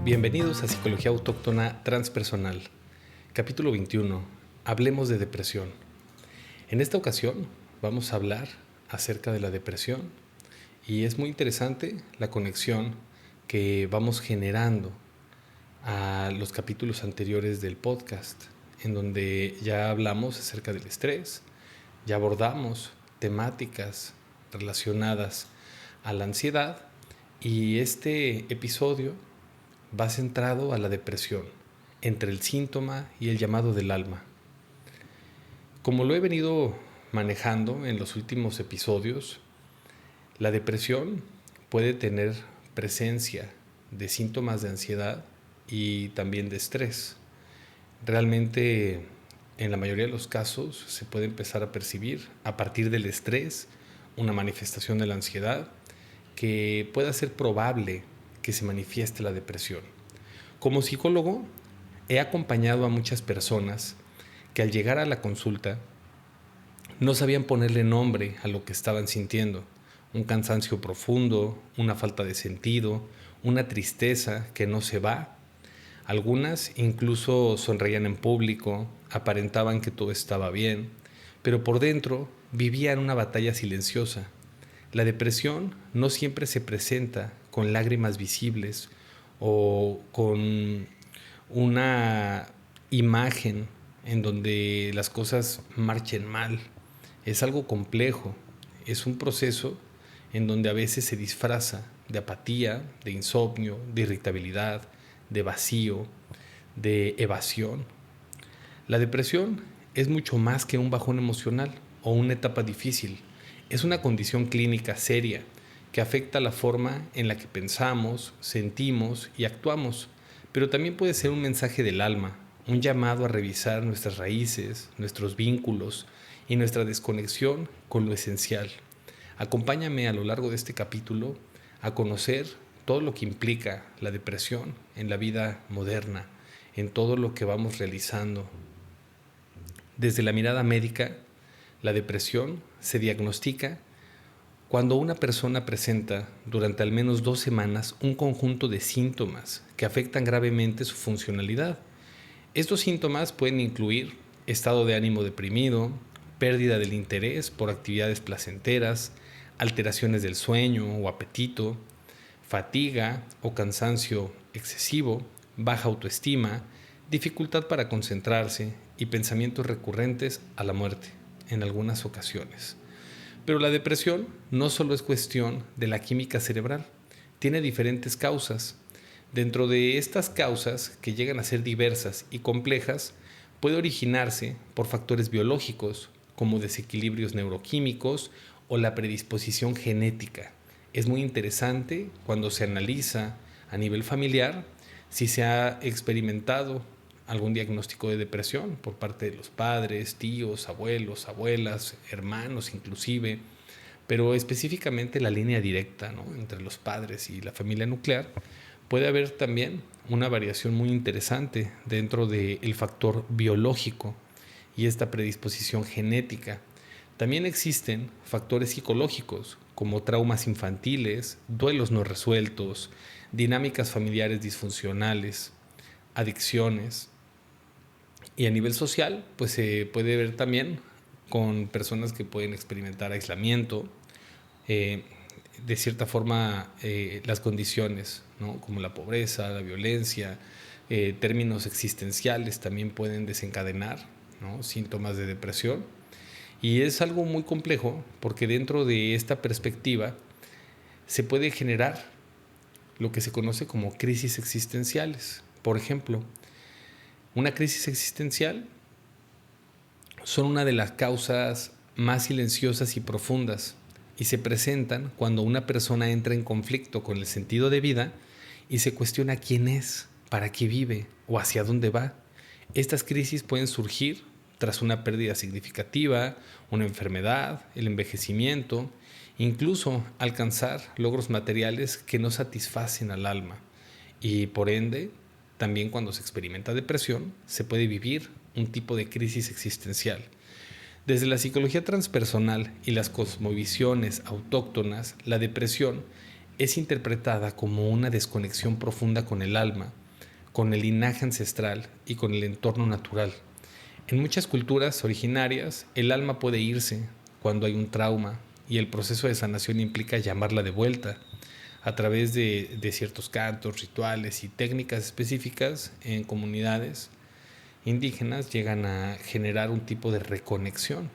Bienvenidos a Psicología Autóctona Transpersonal. Capítulo 21. Hablemos de depresión. En esta ocasión vamos a hablar acerca de la depresión y es muy interesante la conexión que vamos generando a los capítulos anteriores del podcast, en donde ya hablamos acerca del estrés, ya abordamos temáticas relacionadas a la ansiedad y este episodio va centrado a la depresión, entre el síntoma y el llamado del alma. Como lo he venido manejando en los últimos episodios, la depresión puede tener presencia de síntomas de ansiedad y también de estrés. Realmente, en la mayoría de los casos, se puede empezar a percibir a partir del estrés una manifestación de la ansiedad que pueda ser probable que se manifieste la depresión. Como psicólogo, he acompañado a muchas personas que al llegar a la consulta no sabían ponerle nombre a lo que estaban sintiendo. Un cansancio profundo, una falta de sentido, una tristeza que no se va. Algunas incluso sonreían en público, aparentaban que todo estaba bien, pero por dentro vivían una batalla silenciosa. La depresión no siempre se presenta con lágrimas visibles o con una imagen en donde las cosas marchen mal. Es algo complejo, es un proceso en donde a veces se disfraza de apatía, de insomnio, de irritabilidad, de vacío, de evasión. La depresión es mucho más que un bajón emocional o una etapa difícil. Es una condición clínica seria que afecta la forma en la que pensamos, sentimos y actuamos, pero también puede ser un mensaje del alma, un llamado a revisar nuestras raíces, nuestros vínculos y nuestra desconexión con lo esencial. Acompáñame a lo largo de este capítulo a conocer todo lo que implica la depresión en la vida moderna, en todo lo que vamos realizando. Desde la mirada médica, la depresión se diagnostica cuando una persona presenta durante al menos 2 semanas un conjunto de síntomas que afectan gravemente su funcionalidad. Estos síntomas pueden incluir estado de ánimo deprimido, pérdida del interés por actividades placenteras, alteraciones del sueño o apetito, fatiga o cansancio excesivo, baja autoestima, dificultad para concentrarse y pensamientos recurrentes a la muerte en algunas ocasiones. Pero la depresión no solo es cuestión de la química cerebral, tiene diferentes causas. Dentro de estas causas, que llegan a ser diversas y complejas, puede originarse por factores biológicos, como desequilibrios neuroquímicos o la predisposición genética. Es muy interesante cuando se analiza a nivel familiar si se ha experimentado algún diagnóstico de depresión por parte de los padres, tíos, abuelos, abuelas, hermanos inclusive, pero específicamente la línea directa, ¿no?, entre los padres y la familia nuclear. Puede haber también una variación muy interesante dentro del factor biológico y esta predisposición genética. También existen factores psicológicos como traumas infantiles, duelos no resueltos, dinámicas familiares disfuncionales, adicciones. Y a nivel social, pues se puede ver también con personas que pueden experimentar aislamiento, de cierta forma las condiciones, ¿no?, como la pobreza, la violencia, términos existenciales también pueden desencadenar, ¿no?, síntomas de depresión. Y es algo muy complejo porque dentro de esta perspectiva se puede generar lo que se conoce como crisis existenciales. Por ejemplo, una crisis existencial son una de las causas más silenciosas y profundas y se presentan cuando una persona entra en conflicto con el sentido de vida y se cuestiona quién es, para qué vive o hacia dónde va. Estas crisis pueden surgir tras una pérdida significativa, una enfermedad, el envejecimiento, incluso alcanzar logros materiales que no satisfacen al alma y por ende también cuando se experimenta depresión, se puede vivir un tipo de crisis existencial. Desde la psicología transpersonal y las cosmovisiones autóctonas, la depresión es interpretada como una desconexión profunda con el alma, con el linaje ancestral y con el entorno natural. En muchas culturas originarias, el alma puede irse cuando hay un trauma y el proceso de sanación implica llamarla de vuelta a través de ciertos cantos, rituales y técnicas específicas en comunidades indígenas llegan a generar un tipo de reconexión.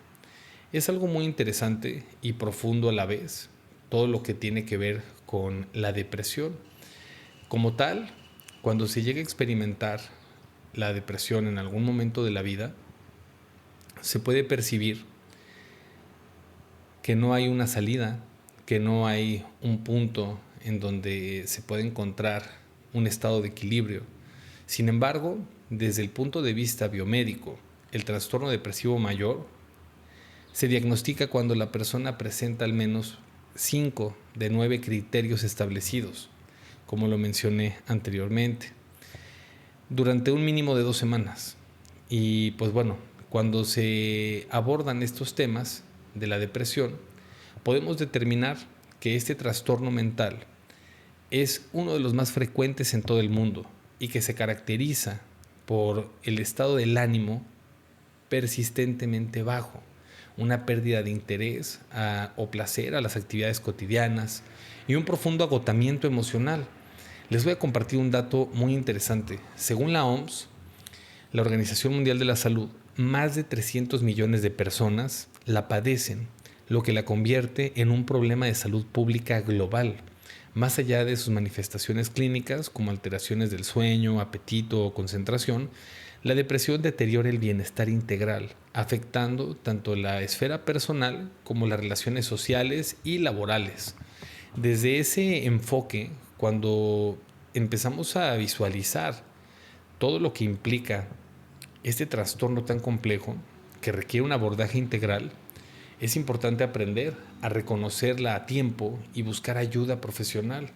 Es algo muy interesante y profundo a la vez, todo lo que tiene que ver con la depresión. Como tal, cuando se llega a experimentar la depresión en algún momento de la vida, se puede percibir que no hay una salida, que no hay un punto en donde se puede encontrar un estado de equilibrio. Sin embargo, desde el punto de vista biomédico, el trastorno depresivo mayor se diagnostica cuando la persona presenta al menos 5 de 9 criterios establecidos, como lo mencioné anteriormente, durante un mínimo de 2 semanas. Y pues bueno, cuando se abordan estos temas de la depresión, podemos determinar que este trastorno mental es uno de los más frecuentes en todo el mundo y que se caracteriza por el estado del ánimo persistentemente bajo, una pérdida de interés o placer a las actividades cotidianas y un profundo agotamiento emocional. Les voy a compartir un dato muy interesante. Según la OMS, la Organización Mundial de la Salud, más de 300 millones de personas la padecen, lo que la convierte en un problema de salud pública global, más allá de sus manifestaciones clínicas como alteraciones del sueño, apetito o concentración. La depresión deteriora el bienestar integral, afectando tanto la esfera personal como las relaciones sociales y laborales. Desde ese enfoque, cuando empezamos a visualizar todo lo que implica este trastorno tan complejo, que requiere un abordaje integral, es importante aprender a reconocerla a tiempo y buscar ayuda profesional.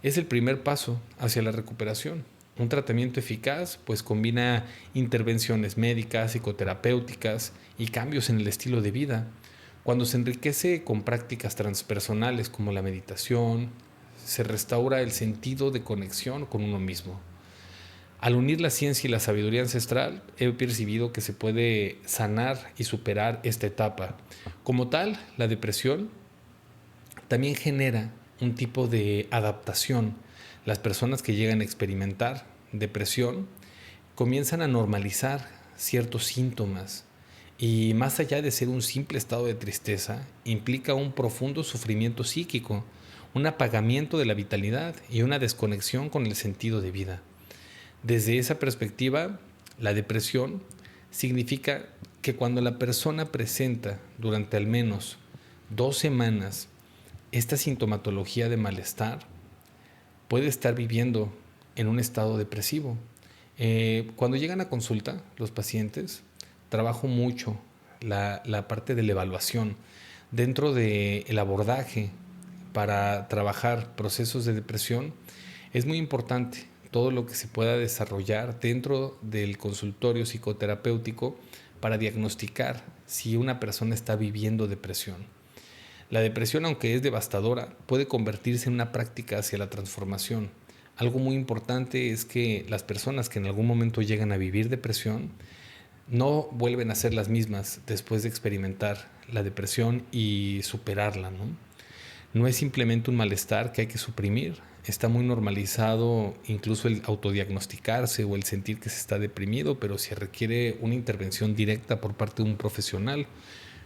Es el primer paso hacia la recuperación. Un tratamiento eficaz pues combina intervenciones médicas, psicoterapéuticas y cambios en el estilo de vida. Cuando se enriquece con prácticas transpersonales como la meditación, se restaura el sentido de conexión con uno mismo. Al unir la ciencia y la sabiduría ancestral, he percibido que se puede sanar y superar esta etapa. Como tal, la depresión también genera un tipo de adaptación. Las personas que llegan a experimentar depresión comienzan a normalizar ciertos síntomas y más allá de ser un simple estado de tristeza, implica un profundo sufrimiento psíquico, un apagamiento de la vitalidad y una desconexión con el sentido de vida. Desde esa perspectiva, la depresión significa que cuando la persona presenta durante al menos 2 semanas esta sintomatología de malestar, puede estar viviendo en un estado depresivo. Cuando llegan a consulta, los pacientes, trabajo mucho la parte de la evaluación dentro del abordaje para trabajar procesos de depresión. Es muy importante todo lo que se pueda desarrollar dentro del consultorio psicoterapéutico para diagnosticar si una persona está viviendo depresión. La depresión, aunque es devastadora, puede convertirse en una práctica hacia la transformación. Algo muy importante es que las personas que en algún momento llegan a vivir depresión no vuelven a ser las mismas después de experimentar la depresión y superarla, ¿no? No es simplemente un malestar que hay que suprimir. Está muy normalizado incluso el autodiagnosticarse o el sentir que se está deprimido, pero se requiere una intervención directa por parte de un profesional.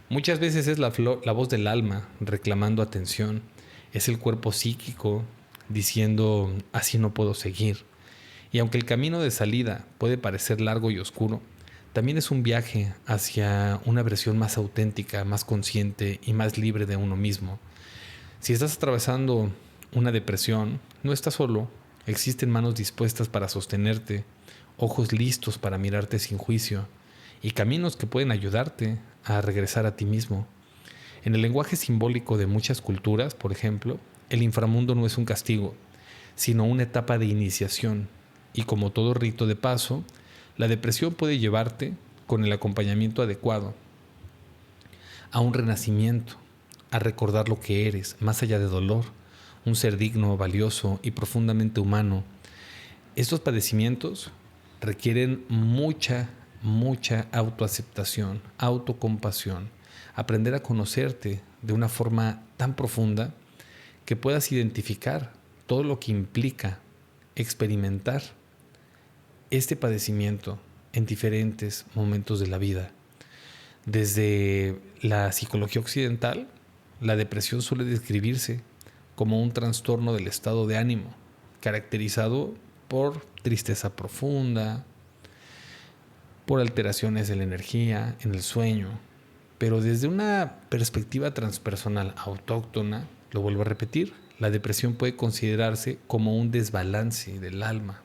Muchas veces es la voz del alma reclamando atención, es el cuerpo psíquico diciendo así no puedo seguir. Y aunque el camino de salida puede parecer largo y oscuro, también es un viaje hacia una versión más auténtica, más consciente y más libre de uno mismo. Si estás atravesando una depresión, no estás solo, existen manos dispuestas para sostenerte, ojos listos para mirarte sin juicio y caminos que pueden ayudarte a regresar a ti mismo. En el lenguaje simbólico de muchas culturas, por ejemplo, el inframundo no es un castigo, sino una etapa de iniciación. Y como todo rito de paso, la depresión puede llevarte, con el acompañamiento adecuado, a un renacimiento, a recordar lo que eres, más allá de dolor, un ser digno, valioso y profundamente humano. Estos padecimientos requieren mucha autoaceptación, autocompasión, aprender a conocerte de una forma tan profunda que puedas identificar todo lo que implica experimentar este padecimiento en diferentes momentos de la vida. Desde la psicología occidental, la depresión suele describirse como un trastorno del estado de ánimo, caracterizado por tristeza profunda, por alteraciones de la energía, en el sueño. Pero desde una perspectiva transpersonal autóctona, lo vuelvo a repetir, la depresión puede considerarse como un desbalance del alma,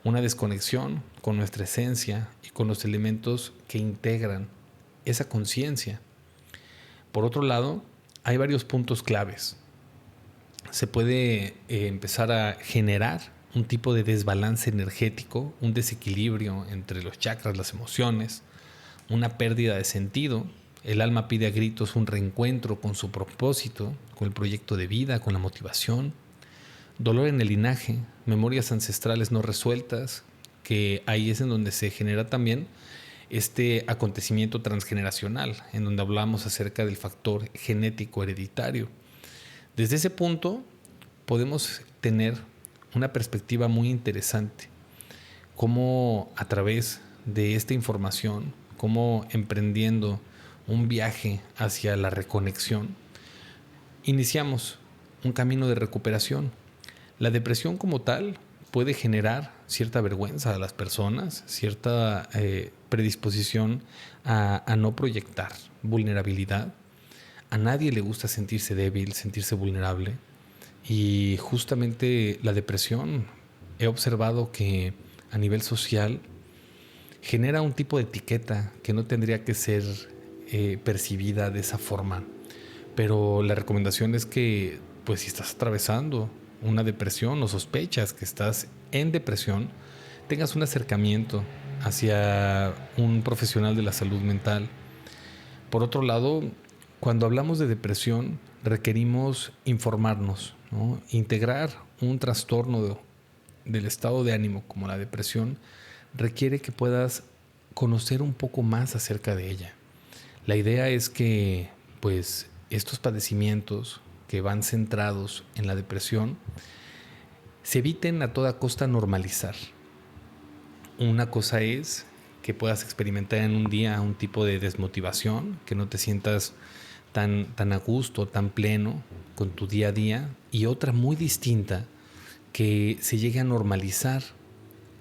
una desconexión con nuestra esencia y con los elementos que integran esa conciencia. Por otro lado, hay varios puntos claves. Se puede empezar a generar un tipo de desbalance energético, un desequilibrio entre los chakras, las emociones, una pérdida de sentido. El alma pide a gritos un reencuentro con su propósito, con el proyecto de vida, con la motivación. Dolor en el linaje, memorias ancestrales no resueltas, que ahí es en donde se genera también este acontecimiento transgeneracional, en donde hablamos acerca del factor genético hereditario. Desde ese punto podemos tener una perspectiva muy interesante, cómo a través de esta información, cómo emprendiendo un viaje hacia la reconexión, iniciamos un camino de recuperación. La depresión como tal puede generar cierta vergüenza a las personas, cierta predisposición a no proyectar vulnerabilidad. A nadie le gusta sentirse débil, sentirse vulnerable. Y justamente la depresión, he observado que a nivel social genera un tipo de etiqueta que no tendría que ser percibida de esa forma. Pero la recomendación es que, pues, si estás atravesando una depresión o sospechas que estás en depresión, tengas un acercamiento hacia un profesional de la salud mental. Por otro lado, cuando hablamos de depresión, requerimos informarnos, ¿no? Integrar un trastorno del estado de ánimo como la depresión requiere que puedas conocer un poco más acerca de ella. La idea es que, pues, estos padecimientos que van centrados en la depresión se eviten a toda costa normalizar. Una cosa es que puedas experimentar en un día un tipo de desmotivación, que no te sientas tan a gusto, tan pleno con tu día a día, y otra muy distinta, que se llegue a normalizar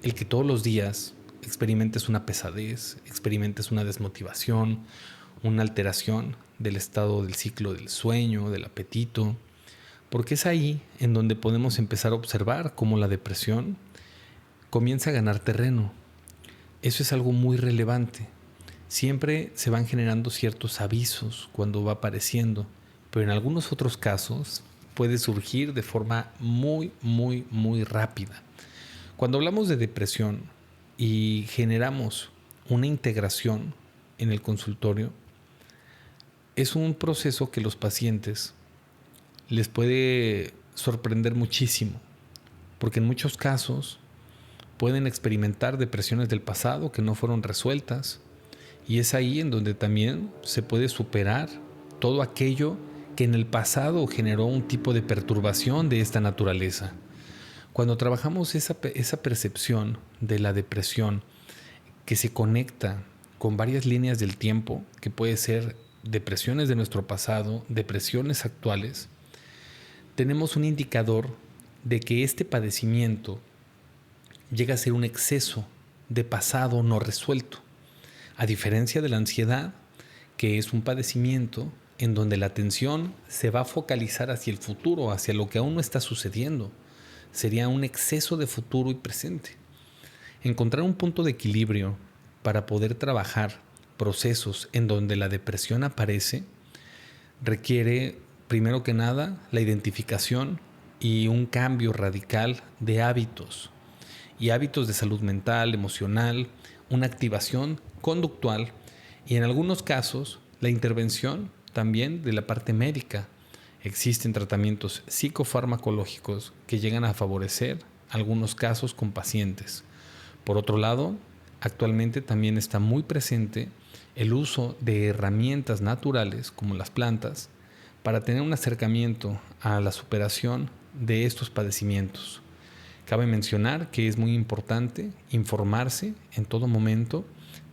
el que todos los días experimentes una pesadez, experimentes una desmotivación, una alteración del estado del ciclo del sueño, del apetito, porque es ahí en donde podemos empezar a observar cómo la depresión comienza a ganar terreno. Eso es algo muy relevante. Siempre se van generando ciertos avisos cuando va apareciendo, pero en algunos otros casos puede surgir de forma muy rápida. Cuando hablamos de depresión y generamos una integración en el consultorio, es un proceso que los pacientes les puede sorprender muchísimo, porque en muchos casos pueden experimentar depresiones del pasado que no fueron resueltas, y es ahí en donde también se puede superar todo aquello que en el pasado generó un tipo de perturbación de esta naturaleza. Cuando trabajamos esa percepción de la depresión que se conecta con varias líneas del tiempo, que puede ser depresiones de nuestro pasado, depresiones actuales, tenemos un indicador de que este padecimiento llega a ser un exceso de pasado no resuelto, a diferencia de la ansiedad, que es un padecimiento en donde la atención se va a focalizar hacia el futuro, hacia lo que aún no está sucediendo. Sería un exceso de futuro y presente. Encontrar un punto de equilibrio para poder trabajar procesos en donde la depresión aparece requiere, primero que nada, la identificación y un cambio radical de hábitos, y hábitos de salud mental, emocional, una activación conductual y en algunos casos la intervención también de la parte médica, Existen tratamientos psicofarmacológicos que llegan a favorecer algunos casos con pacientes. Por otro lado, actualmente también está muy presente el uso de herramientas naturales como las plantas para tener un acercamiento a la superación de estos padecimientos. Cabe mencionar que es muy importante informarse en todo momento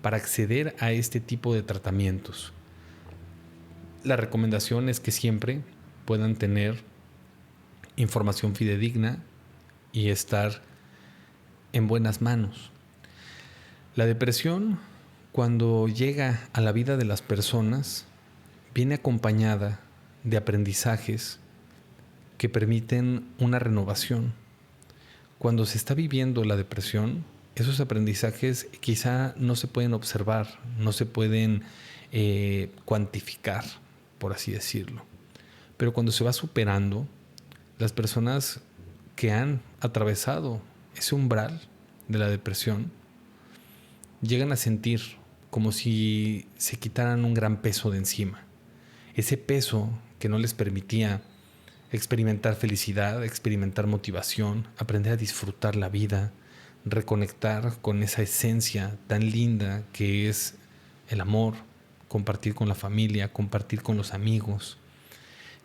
para acceder a este tipo de tratamientos. La recomendación es que siempre puedan tener información fidedigna y estar en buenas manos. La depresión, cuando llega a la vida de las personas, viene acompañada de aprendizajes que permiten una renovación. Cuando se está viviendo la depresión, esos aprendizajes quizá no se pueden observar, no se pueden cuantificar, por así decirlo. Pero cuando se va superando, las personas que han atravesado ese umbral de la depresión llegan a sentir como si se quitaran un gran peso de encima. Ese peso que no les permitía experimentar felicidad, experimentar motivación, aprender a disfrutar la vida, reconectar con esa esencia tan linda que es el amor, compartir con la familia, compartir con los amigos.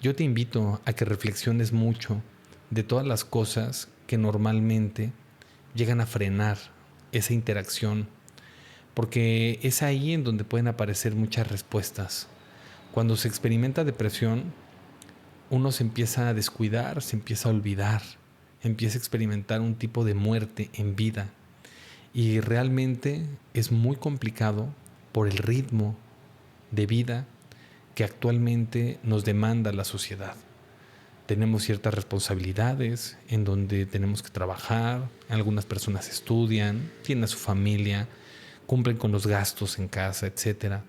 Yo te invito a que reflexiones mucho de todas las cosas que normalmente llegan a frenar esa interacción, porque es ahí en donde pueden aparecer muchas respuestas. Cuando se experimenta depresión, uno se empieza a descuidar, se empieza a olvidar, empieza a experimentar un tipo de muerte en vida. Y realmente es muy complicado por el ritmo de vida que actualmente nos demanda la sociedad. Tenemos ciertas responsabilidades en donde tenemos que trabajar, algunas personas estudian, tienen a su familia, cumplen con los gastos en casa, etc.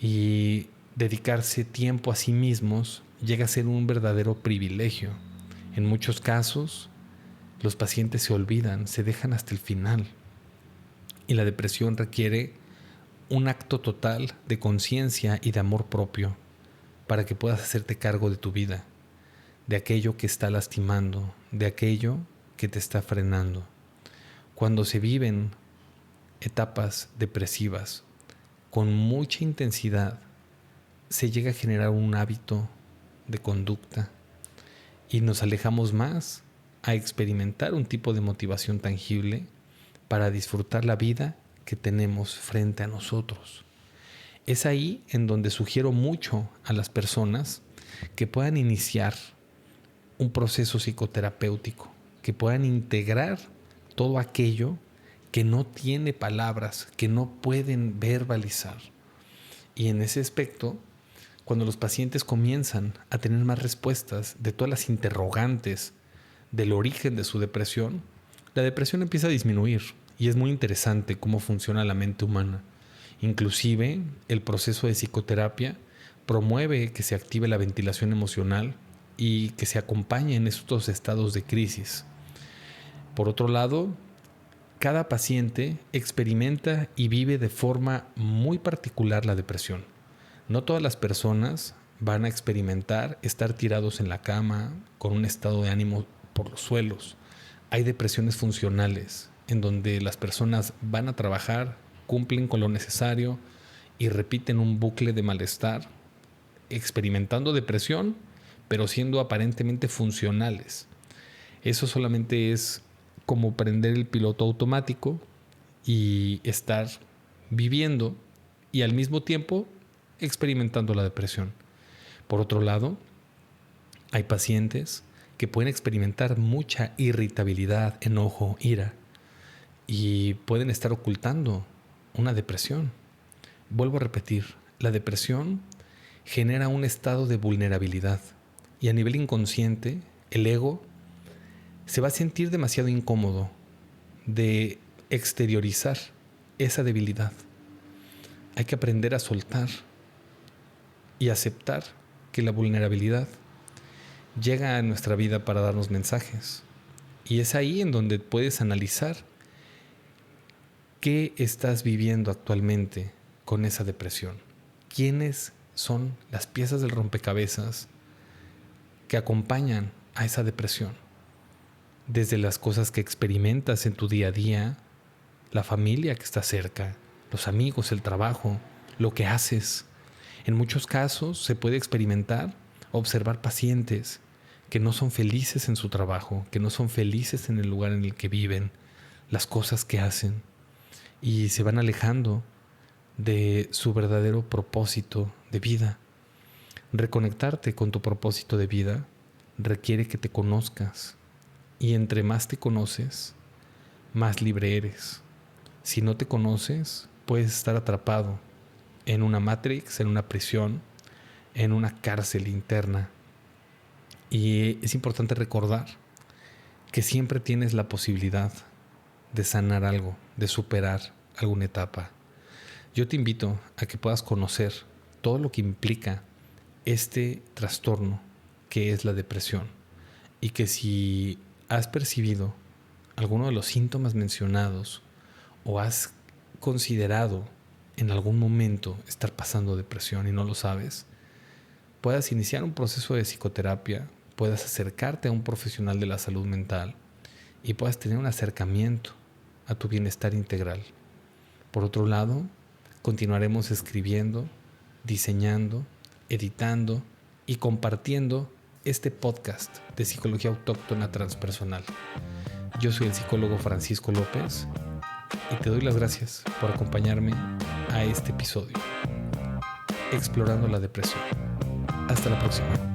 Y dedicarse tiempo a sí mismos llega a ser un verdadero privilegio. En muchos casos, los pacientes se olvidan, se dejan hasta el final. Y la depresión requiere un acto total de conciencia y de amor propio para que puedas hacerte cargo de tu vida, de aquello que está lastimando, de aquello que te está frenando. Cuando se viven etapas depresivas con mucha intensidad, se llega a generar un hábito de conducta y nos alejamos más a experimentar un tipo de motivación tangible para disfrutar la vida que tenemos frente a nosotros. Es ahí en donde sugiero mucho a las personas que puedan iniciar un proceso psicoterapéutico, que puedan integrar todo aquello que no tiene palabras, que no pueden verbalizar. Y en ese aspecto, cuando los pacientes comienzan a tener más respuestas de todas las interrogantes del origen de su depresión, la depresión empieza a disminuir. Y es muy interesante cómo funciona la mente humana. Inclusive, el proceso de psicoterapia promueve que se active la ventilación emocional y que se acompañe en estos estados de crisis. Por otro lado, cada paciente experimenta y vive de forma muy particular la depresión. No todas las personas van a experimentar estar tirados en la cama con un estado de ánimo por los suelos. Hay depresiones funcionales en donde las personas van a trabajar, cumplen con lo necesario y repiten un bucle de malestar, experimentando depresión, pero siendo aparentemente funcionales. Eso solamente es como prender el piloto automático y estar viviendo y al mismo tiempo experimentando la depresión. Por otro lado, hay pacientes que pueden experimentar mucha irritabilidad, enojo, ira y pueden estar ocultando una depresión. Vuelvo a repetir, la depresión genera un estado de vulnerabilidad y a nivel inconsciente el ego se va a sentir demasiado incómodo de exteriorizar esa debilidad. Hay que aprender a soltar y aceptar que la vulnerabilidad llega a nuestra vida para darnos mensajes. Y es ahí en donde puedes analizar qué estás viviendo actualmente con esa depresión. ¿Quiénes son las piezas del rompecabezas que acompañan a esa depresión. Desde las cosas que experimentas en tu día a día, la familia que está cerca, los amigos, el trabajo, lo que haces. En muchos casos se puede experimentar, observar pacientes que no son felices en su trabajo, que no son felices en el lugar en el que viven, las cosas que hacen, y se van alejando de su verdadero propósito de vida. Reconectarte con tu propósito de vida requiere que te conozcas, y entre más te conoces, más libre eres. Si no te conoces, puedes estar atrapado en una matrix, en una prisión, en una cárcel interna. Y es importante recordar que siempre tienes la posibilidad de sanar algo, de superar alguna etapa. Yo te invito a que puedas conocer todo lo que implica este trastorno que es la depresión, y que si has percibido alguno de los síntomas mencionados o has considerado en algún momento estar pasando depresión y no lo sabes, puedas iniciar un proceso de psicoterapia, puedas acercarte a un profesional de la salud mental y puedas tener un acercamiento a tu bienestar integral. Por otro lado, continuaremos escribiendo, diseñando, editando y compartiendo este podcast de Psicología Autóctona Transpersonal. Yo soy el psicólogo Francisco López y te doy las gracias por acompañarme a este episodio, Explorando la Depresión. Hasta la próxima.